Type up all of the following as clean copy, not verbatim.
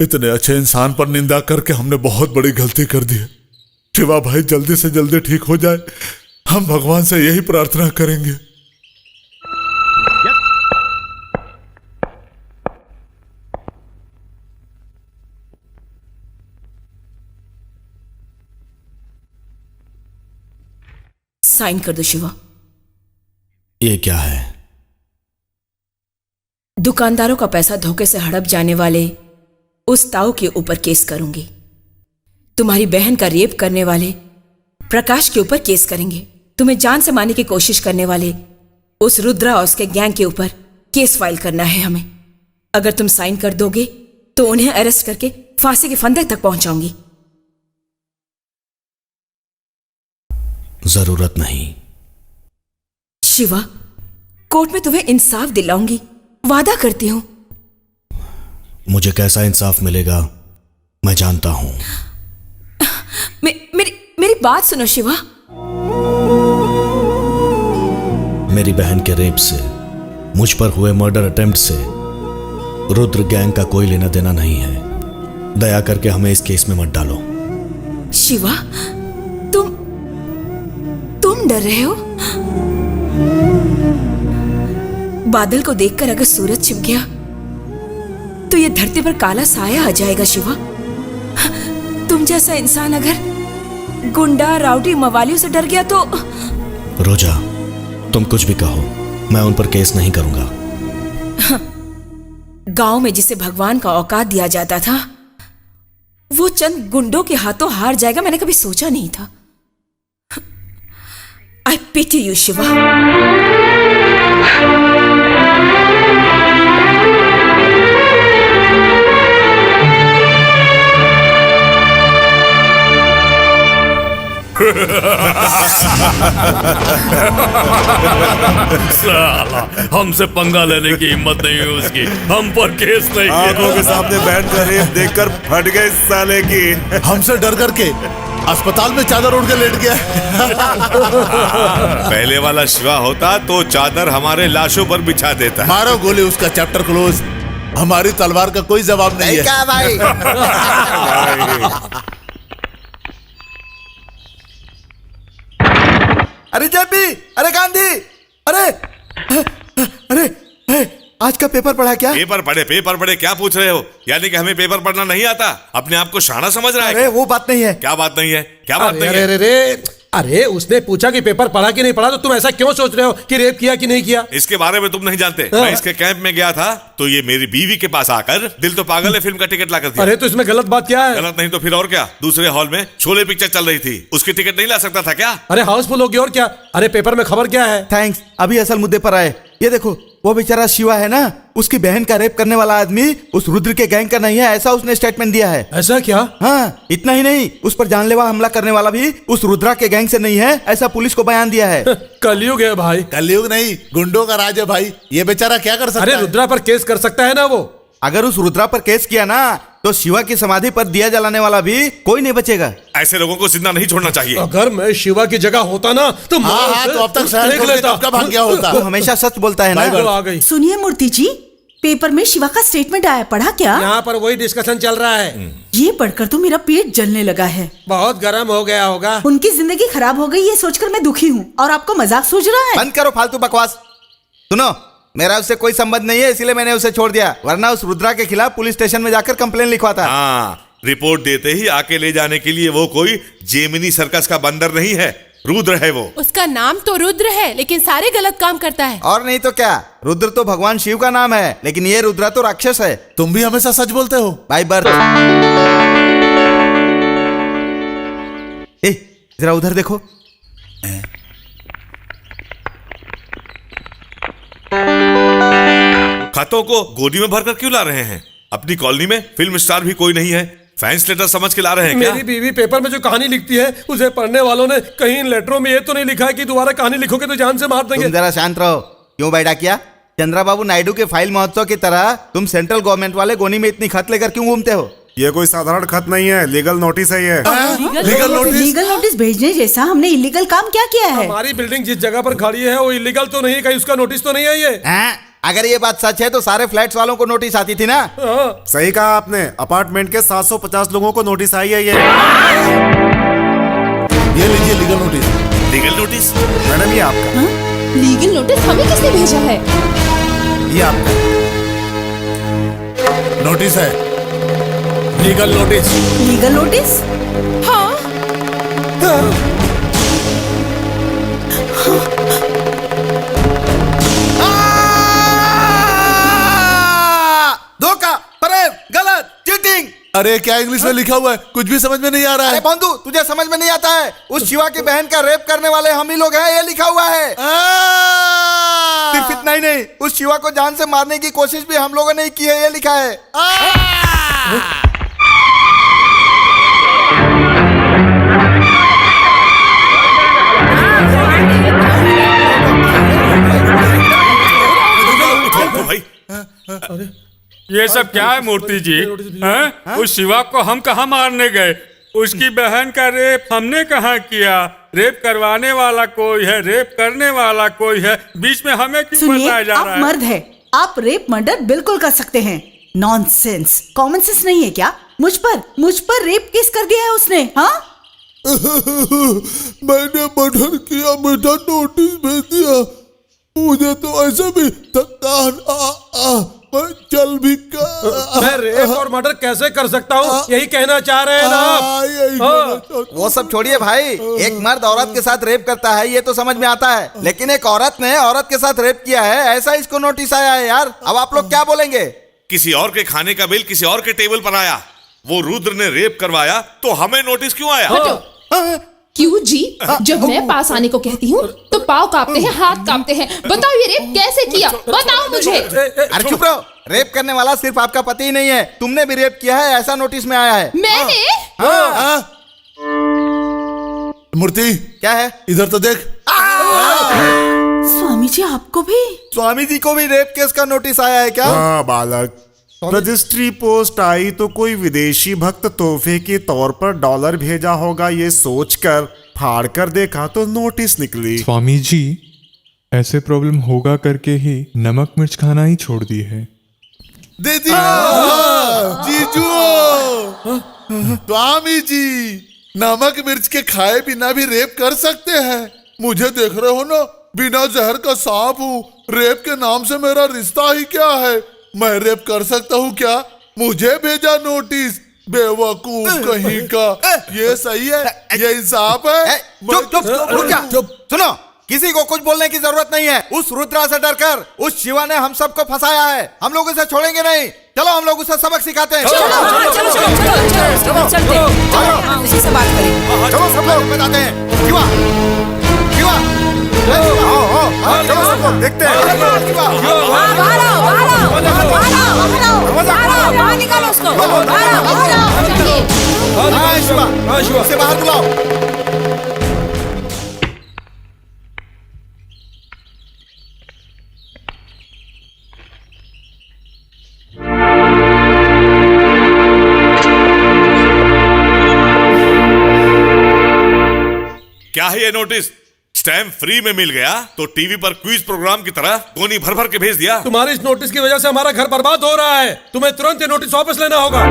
इतने अच्छे इंसान पर निंदा करके हमने बहुत बड़ी गलती कर दी है। शिवा भाई जल्दी से जल्दी ठीक हो जाए, हम भगवान से यही प्रार्थना करेंगे। साइन कर दो शिवा। ये क्या है? दुकानदारों का पैसा धोखे से हड़प जाने वाले उस ताऊ के ऊपर केस करूंगी। तुम्हारी बहन का रेप करने वाले प्रकाश के ऊपर केस करेंगे। तुम्हें जान से मारने की कोशिश करने वाले उस रुद्रा और उसके गैंग के ऊपर केस फाइल करना है हमें। अगर तुम साइन कर दोगे तो उन्हें अरेस्ट करके फांसी के फंदे तक पहुंचाऊंगी। जरूरत नहीं। शिवा, कोर्ट में तुम्हें इंसाफ दिलाऊंगी, वादा करती हूं। मुझे कैसा इंसाफ मिलेगा मैं जानता हूं। मेरी बात सुनो शिवा। मेरी बहन के रेप से, मुझ पर हुए मर्डर अटेम्प्ट से रुद्र गैंग का कोई लेना देना नहीं है। दया करके हमें इस केस में मत डालो। शिवा, तुम डर रहे हो? बादल को देखकर अगर सूरज छिप गया तो ये धरती पर काला साया आ जाएगा शिवा। तुम जैसा इंसान अगर गुंडा राउडी मवालियों से डर गया तो। रोजा, तुम कुछ भी कहो, मैं उन पर केस नहीं करूंगा। गांव में जिसे भगवान का औकात दिया जाता था वो चंद गुंडों के हाथों हार जाएगा, मैंने कभी सोचा नहीं था। I pity you, Shiva. साला, हमसे पंगा लेने की हिम्मत नहीं है उसकी। हम पर केस नहीं। आंखों के सामने बहन का रेप देखकर फट गए साले की। हमसे डर करके अस्पताल में चादर उड़ के लेट गया। पहले वाला शिवा होता तो चादर हमारे लाशों पर बिछा देता। मारो गोली, उसका चैप्टर क्लोज। हमारी तलवार का कोई जवाब नहीं है। क्या भाई? अरे जेपी, अरे गांधी, अरे आज का पेपर पढ़ा क्या? पेपर पढ़े क्या पूछ रहे हो? यानी कि हमें पेपर पढ़ना नहीं आता? अपने आप को शाना समझ रहा है? अरे वो बात नहीं है। क्या बात नहीं है? क्या बात नहीं है? अरे उसने पूछा कि पेपर पढ़ा कि नहीं पढ़ा, तो तुम ऐसा क्यों सोच रहे हो कि रेप किया कि नहीं किया? इसके बारे में तुम नहीं जानते। मैं इसके कैंप में गया था तो ये मेरी बीवी के पास आकर दिल तो पागल है फिल्म का टिकट ला कर दिया। अरे तो इसमें गलत बात क्या है? गलत नहीं तो फिर और क्या? दूसरे हॉल में शोले पिक्चर चल रही थी, उसकी टिकट नहीं ला सकता था क्या? अरे हाउसफुल होगी और क्या। अरे पेपर में खबर क्या है? थैंक्स, अभी असल मुद्दे पर आए। ये देखो, वो बेचारा शिवा है ना, उसकी बहन का रेप करने वाला आदमी उस रुद्र के गैंग का नहीं है, ऐसा उसने स्टेटमेंट दिया है। ऐसा क्या? हाँ, इतना ही नहीं, उस पर जानलेवा हमला करने वाला भी उस रुद्रा के गैंग से नहीं है, ऐसा पुलिस को बयान दिया है। कलयुग है भाई। कलयुग नहीं, गुंडों का राज है भाई। ये बेचारा क्या कर सकता है? अरे रुद्रा पर केस कर सकता है ना वो। अगर उस रुद्रा पर केस किया ना तो शिवा की समाधि पर दिया जलाने वाला भी कोई नहीं बचेगा। ऐसे लोगों को जिंदा नहीं छोड़ना चाहिए। अगर मैं शिवा की जगह होता ना तो हाँ, तो अब तक शहर छोड़ के कब का भाग गया होता। वो हमेशा सच बोलता है ना। आ गई। सुनिए मूर्ति जी, पेपर में शिवा का स्टेटमेंट आया, पढ़ा क्या? यहाँ पर वही डिस्कशन चल रहा है। ये पढ़कर तो मेरा पेट जलने लगा है। बहुत गर्म हो गया होगा। उनकी जिंदगी खराब हो गई ये सोचकर मैं दुखी हूँ, और आपको मजाक सूझ रहा है? बंद करो फालतू बकवास। सुनो, मेरा उससे कोई संबंध नहीं है, इसलिए मैंने उसे छोड़ दिया, वरना उस रुद्रा के खिलाफ पुलिस स्टेशन में जाकर कंप्लेन लिखवाता। हाँ, रिपोर्ट देते ही आके ले जाने के लिए वो कोई जेमिनी सर्कस का बंदर नहीं है, रुद्र है वो। उसका नाम तो रुद्र है लेकिन सारे गलत काम करता है। और नहीं तो क्या, रुद्र तो भगवान शिव का नाम है, लेकिन ये रुद्रा तो राक्षस है। तुम भी हमेशा सच बोलते हो। By birth. जरा उधर देखो। खतों को गोदी में भरकर क्यों ला रहे हैं? अपनी कॉलोनी में फिल्म स्टार भी कोई नहीं है, फैंस लेटर समझ के ला रहे हैं क्या? मेरी बीवी पेपर में जो कहानी लिखती है उसे पढ़ने वालों ने कहीं इन लेटरों में ये तो नहीं लिखा है कि दोबारा कहानी लिखोगे तो जान से मार देंगे। तुम जरा शांत रहो। क्यों बैठा किया? चंद्रबाबू नायडू के फाइल महोत्सव की तरह तुम सेंट्रल गवर्नमेंट वाले गोनी में इतनी खत लेकर क्यों घूमते हो? ये कोई साधारण खत नहीं है, लीगल नोटिस है ये। लीगल नोटिस भेजने जैसा हमने इलीगल काम क्या किया है? हमारी बिल्डिंग जिस जगह पर खड़ी है वो इलीगल तो नहीं, कहीं उसका नोटिस तो नहीं है ये? अगर ये बात सच है तो सारे फ्लैट्स वालों को नोटिस आती थी ना। सही कहा आपने, अपार्टमेंट के 750 लोगों को नोटिस आई है ये लीजिए legal notice. Legal notice? Madam ये आपका। लीगल नोटिस हमें किसने भेजा है? ये आपका नोटिस है, लीगल नोटिस। Legal notice? हाँ। धोखा, फरेब, गलत, चीटिंग। अरे क्या इंग्लिश में लिखा हुआ है, कुछ भी समझ में नहीं आ रहा अरे है। बंधु, तुझे समझ में नहीं आता है? उस शिवा की बहन का रेप करने वाले हम ही लोग हैं, ये लिखा हुआ है। सिर्फ इतना ही नहीं, उस शिवा को जान से मारने की कोशिश भी हम लोगों ने की है, ये लिखा है। भाई ये सब क्या है मूर्ति जी? हैं? उस शिवा को हम कहाँ मारने गए? उसकी बहन का रेप हमने कहाँ किया? रेप करवाने वाला कोई है, रेप करने वाला कोई है, बीच में हमें क्यों सुनिए, बताया जा आप रहा है? मर्द है, आप रेप मर्डर बिल्कुल कर सकते हैं। नॉनसेंस, कॉमन सेंस नहीं है क्या? मुझ पर रेप केस कर दिया है उसने। हाँ, मैंने मर्डर किया, बेटा नोटिस भेज दिया। मुझे तो ऐसे भी थकान मैं चल भी मैं रेप और मर्डर कैसे कर सकता हूँ, यही कहना चाह रहे हैं ना आप? वो सब छोड़िए भाई, एक मर्द औरत के साथ रेप करता है ये तो समझ में आता है, लेकिन एक औरत ने औरत के साथ रेप किया है, ऐसा इसको नोटिस आया है यार। अब आप लोग क्या बोलेंगे? किसी और के खाने का बिल किसी और के टेबल पर आया, वो रुद्र ने रेप करवाया तो हमें नोटिस क्यों आया? क्यों जी? जब मैं पास आने को कहती हूँ तो पाँव कांपते हैं, हाथ कांपते हैं। बताओ ये रेप कैसे किया, बताओ मुझे। अरे चुप रहो, रेप करने वाला सिर्फ आपका पति ही नहीं है, तुमने भी रेप किया है, ऐसा नोटिस में आया है। मैंने? मूर्ति क्या है? इधर तो देख। स्वामी जी आपको भी? स्वामी जी को भी रेप केस का नोटिस आया है क्या? हाँ बालक, रजिस्ट्री पोस्ट आई तो कोई विदेशी भक्त तोहफे के तौर पर डॉलर भेजा होगा, ये सोचकर फाड़ कर देखा तो नोटिस निकली। स्वामी जी ऐसे प्रॉब्लम होगा करके ही नमक मिर्च खाना ही छोड़ दी है। दे दिया जीजू। स्वामी जी नमक मिर्च के खाए बिना भी रेप कर सकते हैं। मुझे देख रहे हो ना, बिना जहर का सांप हूँ। रेप के नाम से मेरा रिश्ता ही क्या है? मैं रेप कर सकता हूँ क्या? मुझे भेजा नोटिस, बेवकूफ कहीं का। ये सही है? ये इंसाफ है? चुप। सुनो, किसी को कुछ बोलने की जरूरत नहीं है। उस रुद्रा से डरकर उस शिवा ने हम सबको फंसाया है, हम लोग उसे छोड़ेंगे नहीं। चलो हम लोग उसे सबक सिखाते हैं। उसी से बात करें। चलो सब लोग बताते हैं। शिवा, चलो सब लोग देखते हैं। बाहर निकालो उसको। शिवा, उसे बाहर बुलाओ। क्या है ये नोटिस? स्टैम्प फ्री में मिल गया तो टीवी पर क्विज प्रोग्राम की तरह गोनी भर भर के भेज दिया। तुम्हारी इस नोटिस की वजह से हमारा घर बर्बाद हो रहा है। तुम्हें तुरंत ये नोटिस वापस लेना होगा।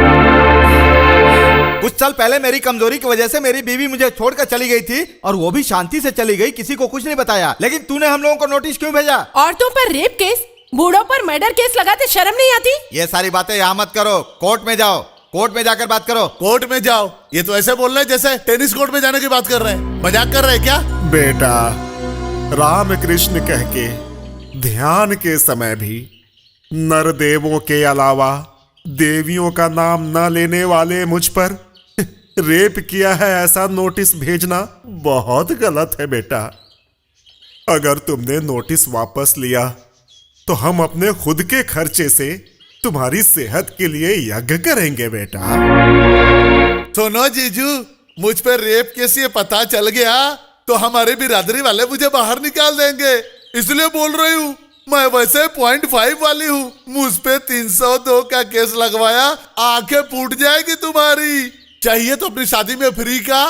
कुछ साल पहले मेरी कमजोरी की वजह से मेरी बीवी मुझे छोड़कर चली गई थी, और वो भी शांति से चली गई, किसी को कुछ नहीं बताया। लेकिन तूने हम लोगों को नोटिस क्यों भेजा? औरतों पर रेप केस, बूढ़ों पर मर्डर केस लगाते शर्म नहीं आती? ये सारी बातें यहाँ मत करो, कोर्ट में जाओ, कोर्ट में जाकर बात करो। कोर्ट में जाओ? ये तो ऐसे बोल रहे हैं जैसे टेनिस कोर्ट में जाने की बात कर रहे हैं। मजाक कर रहे हैं क्या? बेटा, राम कृष्ण कह के ध्यान के समय भी नर देवों के अलावा देवियों का नाम न लेने वाले मुझ पर रेप किया है ऐसा नोटिस भेजना बहुत गलत है बेटा। अगर तुमने नोटिस वापस लिया तो हम अपने खुद के खर्चे से तुम्हारी सेहत के लिए यज्ञ करेंगे बेटा। सुनो जीजू, मुझ पर रेप केस ये पता चल गया तो हमारे बिरादरी वाले मुझे बाहर निकाल देंगे, इसलिए बोल रही हूँ। मैं वैसे 0.5 वाली हूँ, मुझ पे 302 का केस लगवाया, आंखें फूट जाएगी तुम्हारी। चाहिए तो अपनी शादी में फ्री का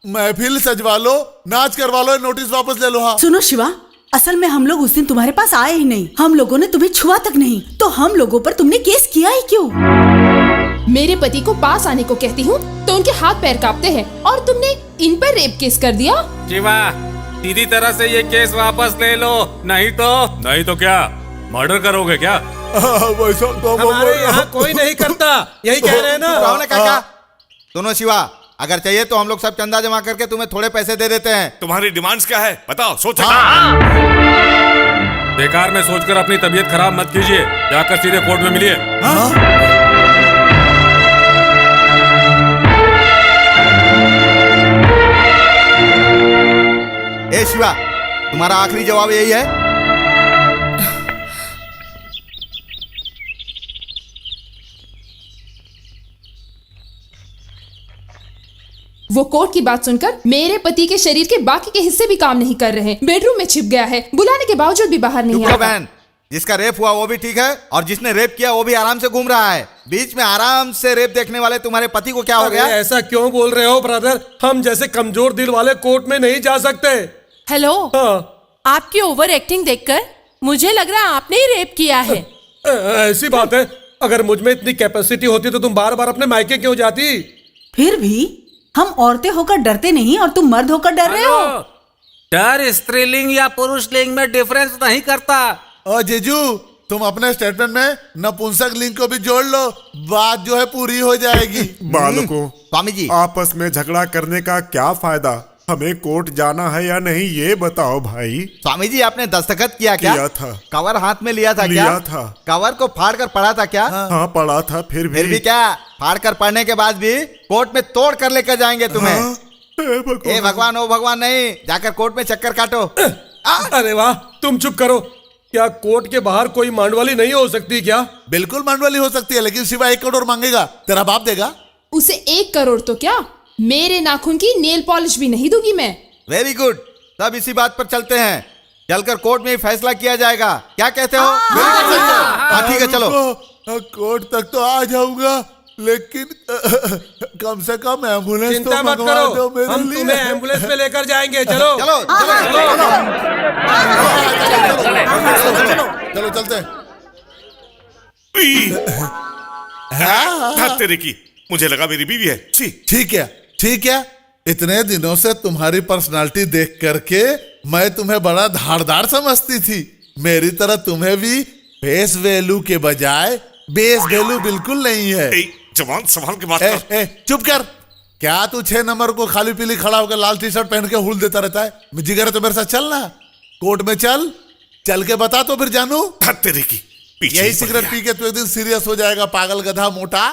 महफिल सजवा लो, नाच करवा लो, नोटिस वापस ले लो। हाँ सुनो शिवा, असल में हम लोग उस दिन तुम्हारे पास आए ही नहीं, हम लोगों ने तुम्हें छुआ तक नहीं, तो हम लोगों पर तुमने केस किया ही क्यों? मेरे पति को पास आने को कहती हूँ तो उनके हाथ पैर कांपते हैं, और तुमने इन पर रेप केस कर दिया। शिवा, सीधी तरह से ये केस वापस ले लो, नहीं तो क्या मर्डर करोगे क्या? वैसा तो हमारे यहाँ कोई नहीं करता, यही कह रहे हैं ना। राव ने कहा दोनों शिवा, अगर चाहिए तो हम लोग सब चंदा जमा करके तुम्हें थोड़े पैसे दे देते हैं। तुम्हारी डिमांड्स क्या है बताओ, सोचो। बेकार में सोचकर अपनी तबीयत खराब मत कीजिए, जाकर सीधे कोर्ट में मिलिए। ए शिवा, तुम्हारा आखिरी जवाब यही है? वो कोर्ट की बात सुनकर मेरे पति के शरीर के बाकी के हिस्से भी काम नहीं कर रहे हैं। बेडरूम में छिप गया है, बुलाने के बावजूद भी बाहर नहीं आता। बहन, जिसका रेप हुआ वो भी ठीक है, और जिसने रेप किया वो भी आराम से घूम रहा है। बीच में आराम से रेप देखने वाले तुम्हारे पति को क्या हो गया? ऐसा क्यों बोल रहे हो ब्रदर? हम जैसे कमजोर दिल वाले कोर्ट में नहीं जा सकते। हेलो, हाँ। आपकी ओवर एक्टिंग देखकर मुझे लग रहा है आपने ही रेप किया है। ऐसी बात है, अगर मुझ में इतनी कैपेसिटी होती तो तुम बार बार अपने मायके क्यों जाती? फिर भी हम औरतें होकर डरते नहीं और तुम मर्द होकर डर रहे हो। डर स्त्रीलिंग या पुरुष लिंग में डिफरेंस नहीं करता। ओ जीजू, तुम अपने स्टेटमेंट में नपुंसक लिंग को भी जोड़ लो, बात जो है पूरी हो जाएगी। बालकों, स्वामी जी, आपस में झगड़ा करने का क्या फायदा? हमें कोर्ट जाना है या नहीं ये बताओ भाई। स्वामी जी, आपने दस्तखत किया क्या? किया था। कवर हाथ में लिया था? लिया क्या था। कवर को फाड़ कर पढ़ा था क्या? हाँ पढ़ा था। फिर भी क्या फाड़ कर पढ़ने के बाद भी कोर्ट में तोड़ कर लेकर जाएंगे तुम्हें? हाँ? ए भगवान, ओ भगवान नहीं, जाकर कोर्ट में चक्कर काटो। अरे वाह, तुम चुप करो। क्या कोर्ट के बाहर कोई मांडवाली नहीं हो सकती क्या? बिल्कुल मांडवाली हो सकती है, लेकिन सिवा 1 करोड़ मांगेगा, तेरा बाप देगा? उसे 1 करोड़ तो क्या, मेरे नाखून की नेल पॉलिश भी नहीं दूंगी मैं। वेरी गुड, तब इसी बात पर चलते हैं। चलकर कोर्ट में ही फैसला किया जाएगा, क्या कहते हो? हाँ ठीक है, चलो। कोर्ट तक तो आ जाऊंगा, लेकिन कम से कम एम्बुलेंस तो चिंता मत मंगवा दो करो, मेरे हम लिए। तुम्हें एम्बुलेंस में लेकर जाएंगे। चलो चलो चलो चलते। तेरे की, मुझे लगा मेरी बीवी है। छी। ठीक है, इतने दिनों से तुम्हारी पर्सनालिटी देख करके मैं तुम्हें बड़ा धारदार समझती थी। मेरी तरह तुम्हें भी फेस वैल्यू के बजाय बेस वैल्यू बिल्कुल नहीं है। जवान संभाल के बात कर। चुप कर। क्या तू 6 नंबर को खाली पीली खड़ा होकर लाल टी शर्ट पहन के हुल देता रहता है? जिगर है तो मेरे साथ चलना, कोर्ट में चल के बता तो फिर जानू। तेरे की यही सिगरेट पी के तू एक दिन सीरियस हो जाएगा, पागल गधा मोटा।